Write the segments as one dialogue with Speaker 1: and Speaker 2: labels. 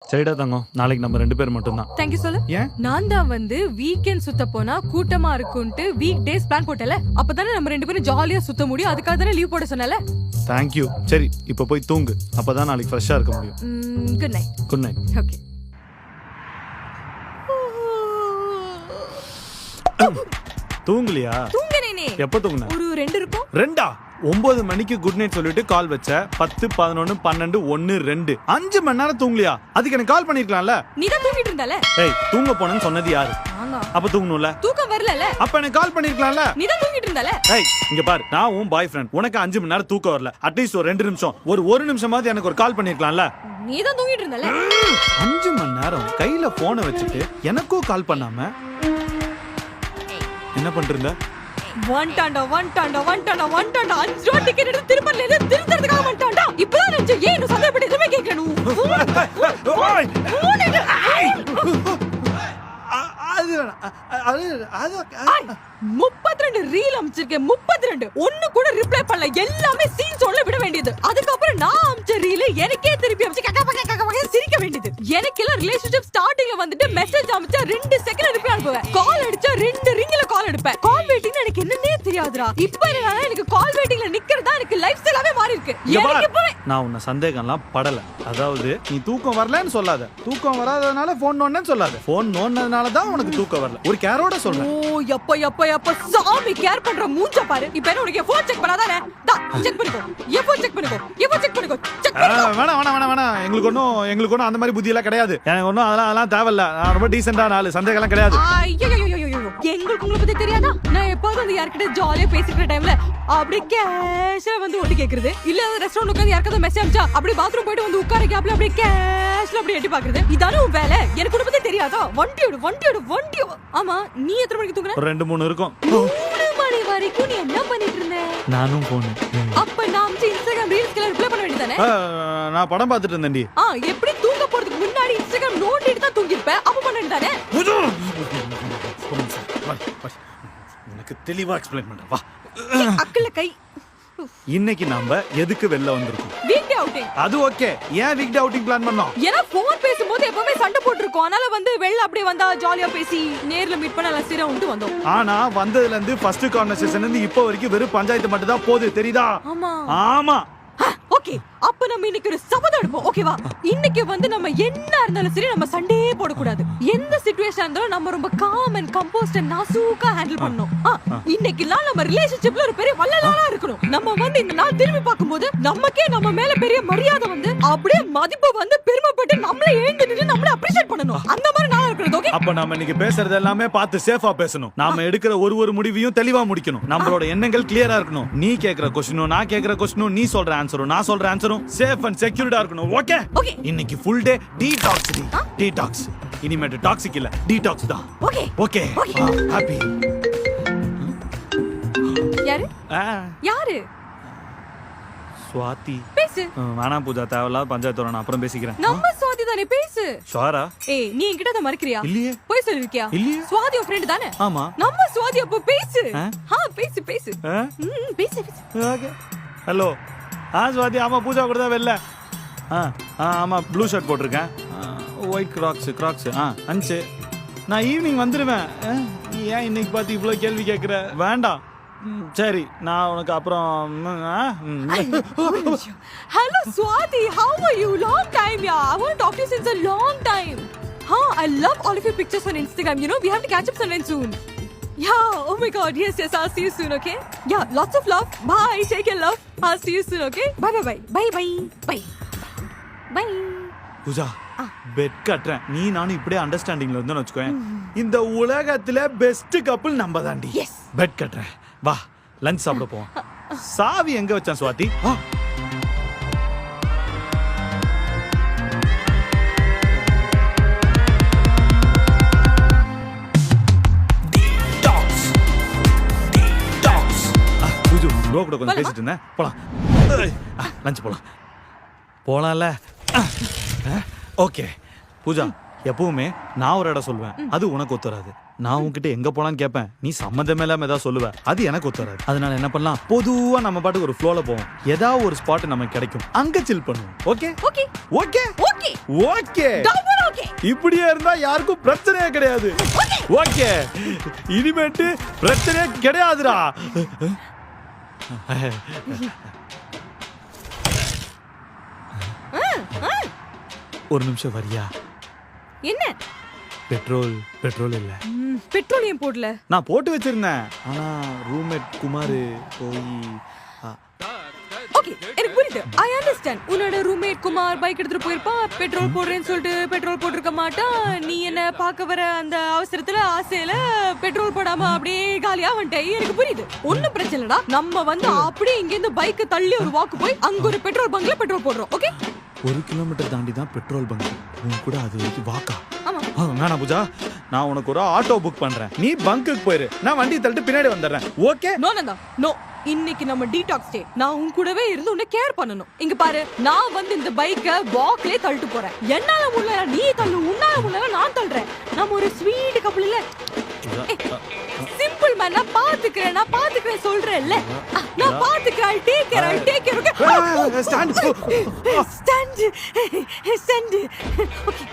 Speaker 1: சரிடா தங்கம், நாளைக்கு நம்ம 2 பேர் மட்டும் தான்.
Speaker 2: தேங்க்யூ சொல்லு.
Speaker 1: ஏன்?
Speaker 2: நான் தான் வந்து வீக்கெண்ட் சுத்த போனா கூட்டமா இருக்கும்ட்டு வீக் டேஸ் பிளான் போட்டல. அப்பதானே நம்ம 2 பேரும் ஜாலியா சுத்த முடியும். அதுக்காக தானே லீவ் போட சொன்னல.
Speaker 1: தேங்க்யூ. சரி, இப்போ போய் தூங்கு. அப்பதான் நாளைக்கு ஃப்ரெஷ்ஷா இருக்க முடியும்.
Speaker 2: Good night.
Speaker 1: Good night.
Speaker 2: Okay.
Speaker 1: தூங்கலையா?
Speaker 2: தூங்குனேனே.
Speaker 1: எப்போ தூங்குன?
Speaker 2: ஒரு 2 இருக்கும்.
Speaker 1: 2ஆ? 9 மணிக்கு குட் நைட் சொல்லிட்டு கால் வச்ச. 10, 11, 12, 1, 2 5 மணி நேரம் தூங்கலையா? அதுக்கு எனக்கு கால் பண்ணிருக்கலாம்ல.
Speaker 2: நீ தான் தூங்கிட்டு இருந்தல.
Speaker 1: ஏய், தூங்க போனேன்னு சொன்னது யாரு?
Speaker 2: நானா?
Speaker 1: அப்ப தூங்கணும்ல.
Speaker 2: தூக்கம் வரலல.
Speaker 1: அப்ப எனக்கு கால் பண்ணிருக்கலாம்ல.
Speaker 2: நீ தான் தூங்கிட்டு இருந்தல.
Speaker 1: ஏய், இங்க பாரு, நான் உன் பாய் ஃப்ரெண்ட். உனக்கு 5 மணி நேரம் தூக்கம் வரல. அட்லீஸ்ட் ஒரு 2 நிமிஷம், ஒரு நிமிஷமாவது எனக்கு ஒரு கால் பண்ணிருக்கலாம்ல.
Speaker 2: நீ தான் தூங்கிட்டு இருந்தல.
Speaker 1: 5 மணி நேரம் கையில போனை வச்சுட்டு எனக்கும் கால் பண்ணாம என்ன பண்றீங்க?
Speaker 2: வந்துட்டான்டா 5 ரூபா டிக்கெட் எடுத்து திருப்பதில இருந்து திருத்தறதுக்காக வந்துட்டான்டா. இப்பதான் நினைச்சேன், ஏன் இன்னும் சந்தேகப்பட்டு எதுவுமே கேட்கணும். 32 ரீல் அனுப்பிச்சிருக்கேன். 32 ஒண்ணு கூட ரிப்ளை பண்ணல. எல்லாமே சீன் சொல்ல விட வேண்டியது. அதுக்கப்புறம் நான் அனுப்பிச்ச ரீல் எனக்கே திருப்பி அனுப்பிச்சு கக்க சிரிக்க வேண்டியது. எனக்கெல்லாம் ரிலேஷன்ஷிப் ஸ்டார்டிங்ல வந்துட்டு மெசேஜ் அனுப்பிச்சா 2 செகண்ட் ரிப்ளை அனுப்புவேன். கால் அடிச்சா 2 ரிங்ல கால் எடுப்பேன். கால் வெயிட்டிங் எனக்கு என்னன்னே தெரியாதுடா. இப்போ எனக்கு கால் வெயிட்டிங்ல நிக்கிறதா எனக்கு லைஃப் ஸ்டைலாவே மாறி இருக்கு. எனக்கு இப்போ
Speaker 1: நான் உன்ன சந்தேகம்லாம் படல. அதாவது நீ தூக்கம் வரலன்னு சொல்லாத. தூக்கம் வராதனால போன் நோன்னேன்னு சொல்லாத. போன் நோன்னதுனால தான் உனக்கு தூக்கம் வரல. ஒரு கேரோட சொல்றேன்.
Speaker 2: ஓ எப்ப சாமி கேர் பண்ற மூஞ்ச பாரு. இப்போ என்ன உனக்கு ஃபோன் செக் பண்ணாதானே? டா செக் பண்ணிக்கோ. எப்போ செக் பண்ணிக்கோ. செக் பண்ணிக்கோ.
Speaker 1: வேணாம். எங்களுக்கு ஒண்ணும் அந்த மாதிரி புத்தி எல்லாம் கிடையாது. எனக்கு ஒண்ணும் அதெல்லாம் தேவையில்ல. நான் ரொம்ப டீசென்ட்டான ஆளு. சந்தேகம் எல்லாம் கிடையாது.
Speaker 2: எங்களுக்கு உங்களை பத்தி தெரியாதா? நான் எப்போதும் வந்து யார்கிட்ட ஜாலியா பேசிக்கிற டைம்ல அப்படியே கேஷ்ல வந்து ஓட்டி கேக்குறது. இல்ல ரெஸ்டாரண்ட் உட்கார்ந்து யாருக்காவது மெசேஜ் அனுப்பிச்சா அப்படியே பாத்ரூம் போயிட்டு வந்து உட்கார கேப்ல அப்படியே கேஷ்ல அப்படியே எட்டி பாக்குறது. இதானே உன் வேலை. எனக்கு உங்களை பத்தி தெரியாதா? வண்டி. ஆமா, நீ எத்தனை மணிக்கு தூங்குற?
Speaker 1: ஒரு 2-3 இருக்கும்.
Speaker 2: 3 மணி வரைக்கும் நீ என்ன பண்ணிட்டு இருந்த?
Speaker 1: நானும் போனேன்.
Speaker 2: அப்ப நான் இன்ஸ்டாகிராம் ரீல்ஸ்க்கு ரிப்ளை பண்ண வேண்டியதானே?
Speaker 1: நான் படம் பார்த்துட்டு இருந்தேன்டி.
Speaker 2: எப்படி தூங்க போறதுக்கு முன்னாடி இன்ஸ்டாகிராம் நோண்டிட்டு தான் தூங்கிருப்ப. அப்ப பண்ண வேண்டியதானே?
Speaker 1: உனக்கு தெளிவா எக்ஸ்பிளைன் பண்றேன். வா.
Speaker 2: அக்கல கை.
Speaker 1: இன்னைக்கு நாம எதுக்கு வெளில வந்திருக்கோம்?
Speaker 2: Week day outing.
Speaker 1: அது ஓகே. ஏன் வீக் டே அவுட்டிங் பிளான் பண்ணோம்?
Speaker 2: ஏன்னா ஃபோன் பேசும்போது எப்பவுமே சண்டை போட்டுருக்கோம். அதனால வந்து வெளில அப்படியே வந்தா ஜாலியா பேசி நேர்ல மீட் பண்ண எல்லாம் சீரா உண்டு வந்தோம்.
Speaker 1: ஆனா வந்ததுல இருந்து ஃபர்ஸ்ட் கான்வர்சேஷன்ல இருந்து இப்போ வரைக்கும் வெறும் பஞ்சாயத்து மட்டும் தான் போகுது. தெரியுதா? ஆமா.
Speaker 2: ஓகே, அப்ப நம்ம இன்னைக்கு ஒரு சபதம் எடுப்போம். ஓகேவா? இன்னைக்கு வந்து நம்ம என்ன இருந்தாலும் சரி நம்ம சண்டையே போடக்கூடாது. எந்த சிச்சுவேஷன் இருந்தாலும் நம்ம ரொம்ப காம் அண்ட் கம்போஸ்ட் அண்ட் நாசூக்கா ஹேண்டில் பண்ணணும். இன்னைக்குலாம் நம்ம ரிலேஷன்ஷிப்ல ஒரு பெரிய வள்ளலாரா இருக்கணும். நம்ம வந்து இந்த நாள் திரும்பி பார்க்கும்போது நமக்கே நம்ம மேல பெரிய மரியாதை வந்து அப்படியே மதிப்பு வந்து பெருமைப்பட்டு நம்மளே எழுந்து நின்று நம்மளே அப்ரிஷியேட் பண்ணணும். அந்த மாதிரி நாளா இருக்கணும். ஓகே,
Speaker 1: அப்ப நாம இன்னைக்கு பேசுறது எல்லாமே பார்த்து சேஃபா பேசணும். நாம எடுக்கிற ஒரு முடிவையும் தெளிவா முடிக்கணும். நம்மளோட எண்ணங்கள் கிளியரா இருக்கணும். நீ கேக்குற क्वेश्चनோ நான் கேக்குற क्वेश्चनோ நீ சொல்ற ஆன்சரும் நான் சொல்ற ஆன்சரும் சேஃப் அண்ட் செக்யூர்டா இருக்கணும். ஓகே? இன்னைக்கு ஃபுல் டே டீடாக்ஸ். டீடாக்ஸ். இனிமேட்டு டாக்ஸிக் இல்ல, டீடாக்ஸ் தான். ஓகே. ஹாப்பி.
Speaker 2: யாரு?
Speaker 1: ஸ்வாதி.
Speaker 2: பேசு.
Speaker 1: வேணாம் பூஜா, தேவையில்லாத பஞ்சாயத்து வரணும். அப்புறம் பேசிக்கிறேன்.
Speaker 2: நம்ம ஸ்வாதி தானே, பேசு.
Speaker 1: ஷுவரா?
Speaker 2: ஏய், நீ என்கிட்ட அத மறக்கறியா?
Speaker 1: இல்லையே.
Speaker 2: போய் சொல்லிருக்கியா?
Speaker 1: இல்லையே.
Speaker 2: ஸ்வாதி உன் ஃப்ரெண்ட் தானே?
Speaker 1: ஆமா.
Speaker 2: நம்ம ஸ்வாதி அப்ப பேசு. பேசு. பேசு.
Speaker 1: ஓகே. ஹலோ. ஸ்வாதி. ஆமா, பூஜா கூட தான் வெளில. ஆமா, ப்ளூ ஷர்ட் போட்டிருக்கேன். White crocs. அஞ்சு. நான் ஈவினிங் வந்துடுவேன். ஏன் இன்னைக்கு பார்த்து இவ்வளோ கேள்வி கேட்குற? வேண்டாம். சரி, நான் உனக்கு அப்புறம்.
Speaker 2: Hello Swati, how are you? Long time, yeah. I want to talk to you since a long time. I love all of your pictures on Instagram. You know, we have to catch up sometime soon. Yeah, oh my god, yes, I'll see you soon, okay? Yeah, lots of love. Bye, take care, love. I'll see you soon, okay? Bye.
Speaker 1: Pooja, bet கட்டுறேன். நீ நானும் இப்படியே அண்டர்ஸ்டாண்டிங்ல இருந்தோம்னு வச்சுக்கோயேன். இந்த உலகத்துல best couple நம்ம தாண்டி. பெட் கட்டுறேன். வா, லஞ்ச் சாப்பிட போவோம். சாவி எங்க வச்சான் ஸ்வாதி? கூட கொஞ்சம் பேசிட்டு இருந்தேன். போலாம். லஞ்ச் போலாம்ல? ஓகே. பூஜா, எப்பவுமே நான் ஒரு இடம் சொல்வேன், அது உனக்கு ஒத்து வராது. நான் உன்கிட்ட எங்க போலான்னு கேட்பேன், நீ சம்மந்தமே இல்லாம ஏதாவது சொல்லுவ, அது எனக்கு ஒத்து வராது. அதனால என்ன பண்ணலாம், பொதுவா நம்ம பாட்டுக்கு ஒரு ஃப்ளோல போவோம், ஏதாவது ஒரு ஸ்பாட் நமக்கு கிடைக்கும், அங்க சில் பண்ணுவோம். Okay
Speaker 2: okay
Speaker 1: okay
Speaker 2: okay
Speaker 1: okay.
Speaker 2: Double okay.
Speaker 1: இப்படியே இருந்தா யாருக்கும் பிரச்சனையே கிடையாது. ஓகே, இனிமேட்டு பிரச்சனையே கிடையாதுடா. ஒரு நிமிஷம் வரியா?
Speaker 2: என்ன?
Speaker 1: பெட்ரோல் இல்ல.
Speaker 2: பெட்ரோலியம் போடல.
Speaker 1: நான் போட்டு வச்சிருந்தேன், ஆனா ரூம்மேட் குமார் போய்.
Speaker 2: ஓகே, எனக்கு புரியுது. I understand. உன்னோட ரூம்மேட் குமார் பைக் எடுத்துட்டு போயிருப்பான், பெட்ரோல் போடுறேன்னு சொல்லிட்டு பெட்ரோல் போட்டிருக்க மாட்டான். நீ என்ன பார்க்க வர அந்த அவசரத்துல ஆசையில பெட்ரோல் போடாம அப்படியே காலியா வந்துட்டேன். எனக்கு புரியுது, ஒன்னும் பிரச்சனை இல்லடா. நம்ம வந்து அப்படியே இங்க இருந்து பைக் தள்ளி ஒரு வாக்கு போய் அங்க ஒரு பெட்ரோல் பங்க்ல பெட்ரோல் போடுறோம். ஓகே,
Speaker 1: 1 கிலோமீட்டர் தாண்டி தான் பெட்ரோல் பங்க். உன் கூட அது வரைக்கும் வாக்கா?
Speaker 2: ஆமா.
Speaker 1: வேணாம் பூஜா, நான் உனக்கு ஒரு ஆட்டோ புக் பண்றேன், நீ பங்குக்கு போயிரு, நான் வண்டி தள்ளிட்டு பின்னாடி வந்துடுறேன். ஓகே?
Speaker 2: No Nanda, no. இன்னைக்கு நம்ம டீடாக்ஸ் டே. நான் உன் கூடவே இருந்து உன்னை கேர் பண்ணணும். இங்க பாரு, நான் வந்து இந்த பைக்க வாக்லயே தள்ளிட்டு போறேன். என்னால முடியல நீ தள்ளு, உன்னால முடியல நான் தள்ளுறேன். நம்ம ஒரு ஸ்வீட் கப்பல் இல்ல. Simple man. நான் பாத்துக்கிறேன் சொல்றேன்ல. நான் பாத்துக்கிறேன். Take care. Okay,
Speaker 1: stand.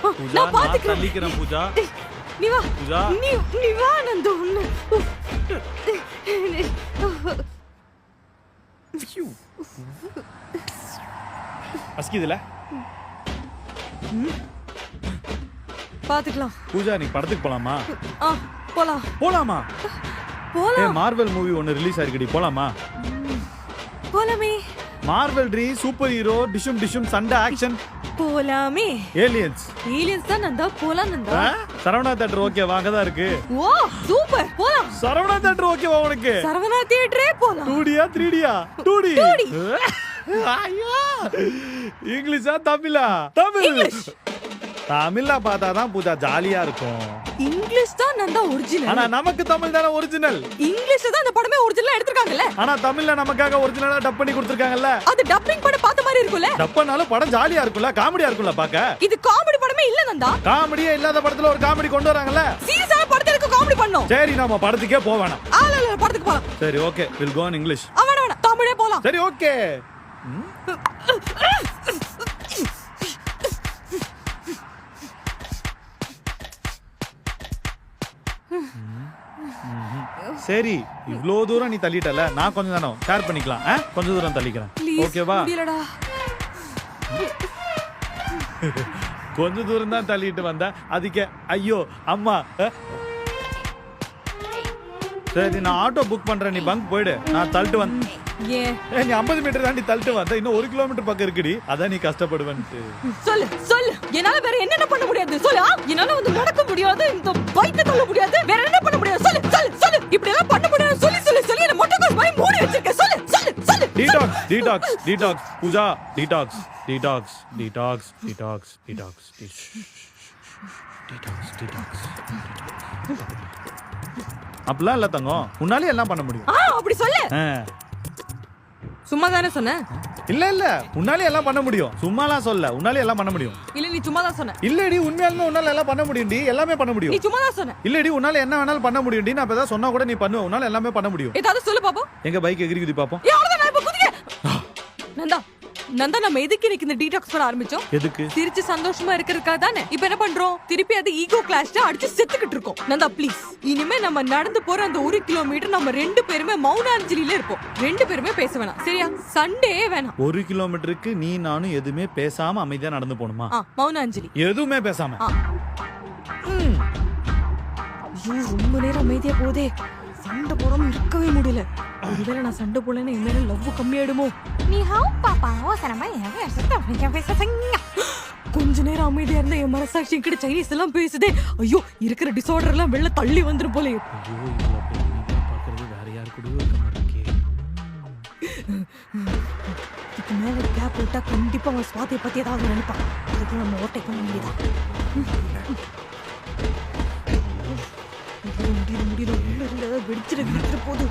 Speaker 2: Okay, நான் பாத்துக்கிறேன்.
Speaker 1: தள்ளிக்கிறேன் பூஜா.
Speaker 2: நீ வா
Speaker 1: பூஜா.
Speaker 2: நீ வா நந்து.
Speaker 1: அஸ்கிதுல
Speaker 2: பாத்துக்கலாம்.
Speaker 1: பூஜா, நீ படத்துக்கு போலாமா?
Speaker 2: போலாமா?
Speaker 1: மார்வெல் மூவி ஒன்னு ரிலீஸ் ஆயிருக்குடி, போலாமா?
Speaker 2: போலாமே.
Speaker 1: மார்வெல் ட்ரீ, சூப்பர் ஹீரோ, டிஷும் சண்டை, ஆக்ஷன்.
Speaker 2: போலாமே.
Speaker 1: ஏலியன்ஸ்
Speaker 2: தான் நந்தா. போலாம் நந்தா.
Speaker 1: சரவணா தியேட்டர் ஓகே வாங்க தான் இருக்கு.
Speaker 2: ஓ சூப்பர், போலாம்.
Speaker 1: சரவணா தியேட்டர் ஓகேவா உனக்கு?
Speaker 2: சரவணா தியேட்டரே போலாம்.
Speaker 1: 2Dயா 3Dயா? 2D. ஐயோ, இங்கிலீஷா தமிழா? தமிழ்ல பார்த்தாதான் பூஜா ஜாலியா இருக்கும்.
Speaker 2: இங்கிலீஷ் தான் நந்தா ஒரிஜினல்.
Speaker 1: ஆனா நமக்கு தமிழ் தானே ஒரிஜினல்.
Speaker 2: இங்கிலீஷ்ல தான் அந்த படமே ஒரிஜினலா எடுத்துருக்காங்கல்ல.
Speaker 1: ஆனா தமிழ்ல நமக்காக ஒரிஜினலா டப் பண்ணி கொடுத்திருக்காங்கல்ல.
Speaker 2: அது டப்பிங் படம் பார்த்த மாதிரி இருக்கும்ல.
Speaker 1: டப் பண்ணாலும் படம் ஜாலியா இருக்கும்ல, காமெடியா இருக்கும்ல பாக்க.
Speaker 2: இது காமெடி படமே இல்ல நந்தா.
Speaker 1: காமெடியே இல்லாத படத்துல ஒரு காமெடி கொண்டு வராங்கல்ல.
Speaker 2: சீரியஸான படத்துக்கு காமெடி பண்ணோம்.
Speaker 1: சரி, நாம படத்துக்கே போவேனா?
Speaker 2: இல்ல, படத்துக்கு போலாம்.
Speaker 1: சரி okay, will go in English.
Speaker 2: வேணாம், தமிழே போலாம்.
Speaker 1: சரி ஓகே. சரி, இவ்ளோ தூரம் நீ தள்ளிட்டல, நான் கொஞ்சம் தானே ஷேர் பண்ணிக்கலாம். கொஞ்சம் தூரம் தள்ளிக்கிறேன், ஓகேவா? கொஞ்ச தூரம் தான் தள்ளிட்டு வந்த, அதுக்கே ஐயோ அம்மா. சரி, நான் ஆட்டோ புக் பண்றேன், நீ பங்க் போயிடு, நான் தள்ளிட்டு வந்து. நீ 50 மீட்டர் தாண்டி தள்ளிட்டு வந்த, இன்னும் 1 கிலோமீட்டர் பக்கம் இருக்குடி, அதான் நீ கஷ்டப்படுவேன்ட்டு.
Speaker 2: சொல்லு, என்னால வேற என்ன பண்ண முடியாது? சொல்லு. என்னால வந்து நடக்க முடியாது, இந்த பைக்க தள்ள முடியாது, வேற என்ன பண்ண முடியாது? சொல்லு. இப்படி எல்லாம் பண்ண முடியாது. சொல்லி என்ன மொட்டை கோஸ் மாதிரி மூடி வச்சிருக்க. சொல்லு.
Speaker 1: Detox Pooja, detox. அப்படிலாம் இல்ல தங்கம், உன்னாலே எல்லாம் பண்ண முடியும்.
Speaker 2: அப்படி சொல்லு. சும்மா தானே சொன்ன.
Speaker 1: இல்ல, உன்னாலே எல்லாம் பண்ண முடியும். சும்மாலாம் சொல்ல, உன்னாலே எல்லாம் பண்ண முடியும்.
Speaker 2: இல்ல, நீ சும்மா தான் சொன்ன.
Speaker 1: இல்லடி, உண்மையாலுமே உன்னால எல்லாம் பண்ண முடியும்டி, எல்லாமே பண்ண முடியும்.
Speaker 2: நீ சும்மா தான் சொன்ன.
Speaker 1: இல்லடி, உன்னால என்ன வேணாலும் பண்ண முடியும்டி, நான் இப்ப சொன்னா கூட நீ பண்ணுவ, உன்னால எல்லாமே பண்ண முடியும்.
Speaker 2: ஏதாவது சொல்லு பாப்போம்.
Speaker 1: எங்க பைக் எகிரி குதி பாப்போம்.
Speaker 2: நந்தா, நம்ம எதுக்கு இன்னைக்கு இந்த டீடாக்ஸ் பண்ண ஆரம்பிச்சோம்?
Speaker 1: எதுக்கு?
Speaker 2: சிரிச்சு சந்தோஷமா இருக்கிறதுக்காக தானே. இப்போ என்ன பண்றோம்? திருப்பி அது ஈகோ கிளாஷ்ல அடிச்சு செத்துக்கிட்டு இருக்கோம். நந்தா ப்ளீஸ், இனிமே நம்ம நடந்து போற அந்த 1 கிலோமீட்டர் நம்ம 2 பேருமே மௌனாஞ்சலியில இருப்போம். 2 பேருமே பேச வேணாம், சரியா? சண்டே வேணாம்.
Speaker 1: 1 கிலோமீட்டருக்கு நீ நானும் எதுவுமே பேசாம அமைதியா நடந்து போணுமா?
Speaker 2: மௌனாஞ்சலி.
Speaker 1: எதுவுமே பேசாம.
Speaker 2: ரொம்ப நேரம் அமைதியா போதே, சண்டை போடாம இருக்கவே முடியல. ஒருவேளை நான் சண்டை போடலன்னா என் மேல லவ் கம்மியாயிடுமோ? நீ ஹவ் பாப்பா ஓசனமா கொஞ்ச நேரம் அமைதியா இருந்தா என் மனசாட்சி கிட்ட சைனீஸ் எல்லாம் பேசுதே. ஐயோ, இருக்கிற டிசார்டர் எல்லாம் வெளில தள்ளி வந்துரும் போல.
Speaker 1: வேற யாரு கூட இருக்க மாட்டேங்க.
Speaker 2: இதுக்கு மேல கேப் விட்டா கண்டிப்பா அவன் சுவாதியை பத்தி ஏதாவது நினைப்பான். அதுக்கு நம்ம ஓட்டை பண்ண வேண்டியதான். முடியல வெடிச்சிட்டு போகுது.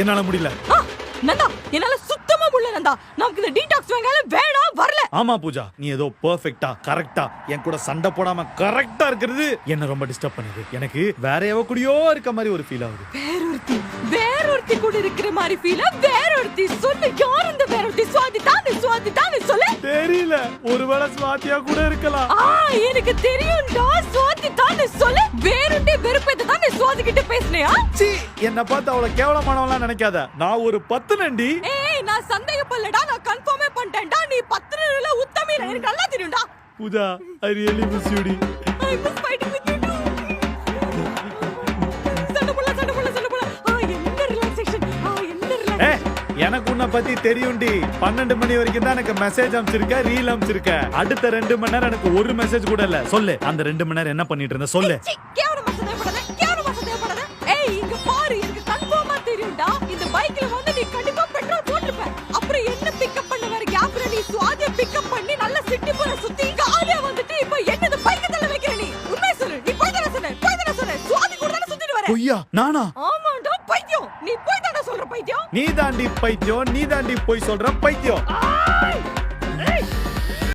Speaker 1: என்னால முடியல.
Speaker 2: நந்தா, என்னால சுத்தமா முடியல நந்தா. நமக்கு இந்த டீடாக்ஸ் வேணாம் வரல.
Speaker 1: ஆமா பூஜா, நீ ஏதோ பெர்ஃபெக்ட்டா கரெக்ட்டா என் கூட சண்டை போடாம கரெக்ட்டா இருக்கிறது என்ன ரொம்ப டிஸ்டர்ப் பண்ணுது. எனக்கு வேற எவ கூடயோ இருக்க மாதிரி ஒரு ஃபீல் ஆகுது.
Speaker 2: வேறொருத்தி கூட இருக்கிற மாதிரி ஃபீல். வேறொருத்தி சொல்லு, யார் இந்த வேறொருத்தி? சுவாதி தானே சொல்லு.
Speaker 1: தெரியல, ஒருவேளை சுவாதியா கூட இருக்கலாம்.
Speaker 2: எனக்கு தெரியும்டா, சுவாதி தானே சொல்லு. வேறொருத்தி வெறுப்பேத்த தானே சுவாதி கிட்ட பேசுனியா?
Speaker 1: சீ, என்ன பார்த்து அவள கேவலமானவளா நினைக்காத. நான் ஒரு 10 நண்டி.
Speaker 2: ஏய், நான் சந்தேகப்படலடா, நான் கன்ஃபார்மே பண்ணிட்டேன்டா. நீ 10 இல்ல உத்தமி, எனக்கு நல்லா தெரியும்டா.
Speaker 1: Pooja, I really miss you டி.
Speaker 2: I miss fighting with you too. சண்டை போடலாம். என்ன ரிலாக்ஸேஷன்.
Speaker 1: எனக்கு உன்னை பத்தி தெரியும்டி. 12 மணி வரைக்கும் தான் எனக்கு மெசேஜ் அனுப்பிச்சிருக்க, ரீல் அனுப்பிச்சிருக்க. அடுத்த 2 மணி நேரம் எனக்கு ஒரு மெசேஜ் கூட இல்ல. சொல்லு, அந்த 2 மணி நேரம் என்ன பண்ணிட்டு இருந்த சொல்லு.
Speaker 2: கேவலமா சந்தேகப்படாத. ஏய், இங்க பாரு, எனக்கு கன்ஃபார்மா தெரியும்டா. இந்த பைக்ல வந்து நீ கண்டிப்பா பெட்ரோல் போட்டுப்ப. அப்புறம் என்ன பிக்கப் பண்ண வர கேப்ல நீ சுவாதிய பிக்கப் பண்ணி நல்ல சிட்டி போற சுத்தி காலியா வந்துட்டு இப்போ என்னது பைக்க தள்ள வைக்கிற நீ? உண்மை சொல்லு, நீ போய் தான சொன்ன. சுவாதி கூட தான சுத்திட்டு வர.
Speaker 1: பொய்யா? நானா?
Speaker 2: ஆமாடா பைத்தியம், நீ போய் தான சொல்ற பைத்தியம்.
Speaker 1: நீ தாண்டி பைத்தியம், நீ தாண்டி போய் சொல்ற பைத்தியம்.